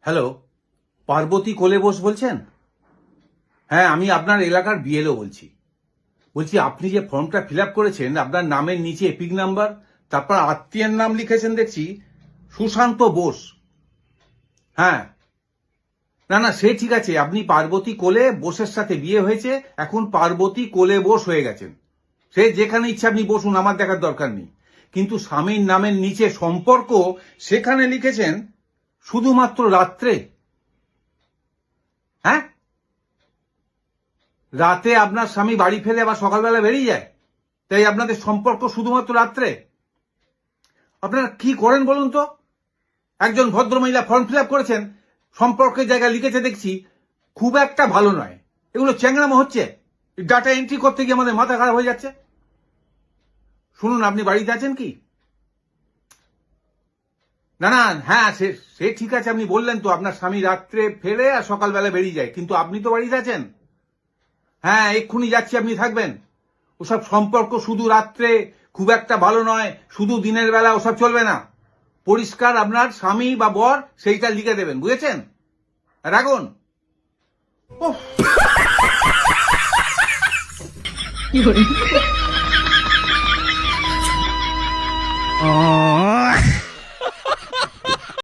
Hello, Parvati কোলে বোস বলছেন? হ্যাঁ, আমি আপনার এলাকার বিএলও বলছি আপনি যে ফর্মটা ফিল আপ করেছেন, আপনার নামের নিচে এপিক নাম্বার, তারপর আত্মীয়ের নাম লিখেছেন দেখছি সুশান্ত বোস। হ্যাঁ, না সে ঠিক আছে, আপনি পার্বতী কোলে বোসের সাথে বিয়ে হয়েছে, এখন পার্বতী কোলে বোস হয়ে গেছেন। সে যেখানে ইচ্ছা আপনি বসুন, আমার দেখার দরকার নেই। কিন্তু স্বামীর নামের নিচে সম্পর্ক, সেখানে লিখেছেন শুধুমাত্র রাত্রে। হ্যাঁ, রাতে আপনার স্বামী বাড়ি ফেলে আবার সকালবেলা বেরিয়ে যায়, তাই আপনাদের সম্পর্ক শুধুমাত্র রাত্রে। আপনারা কি করেন বলুন তো? একজন ভদ্রমহিলা ফর্ম ফিল আপ করেছেন, সম্পর্কের জায়গায় লিখেছে দেখছি খুব একটা ভালো নয়। এগুলো চ্যাংড়ামো হচ্ছে। ডাটা এন্ট্রি করতে গিয়ে আমাদের মাথা খারাপ হয়ে যাচ্ছে। শুনুন, আপনি বাড়িতে আছেন কি? না, হ্যাঁ, সে ঠিক আছে, আপনি বললেন তো আপনার স্বামী রাত্রে ফেলে আর সকালবেলা বেরিয়ে যায়, কিন্তু আপনি তো বাড়িতে আছেন। হ্যাঁ, এক্ষুনি যাচ্ছি, আপনি থাকবেন। ওসব সম্পর্ক শুধু রাত্রে, খুব একটা ভালো নয়, শুধু দিনের বেলা, ওসব চলবে না। পরিষ্কার আপনার স্বামী বা বর সেইটা লিখে দেবেন, বুঝেছেন? রাখুন। কি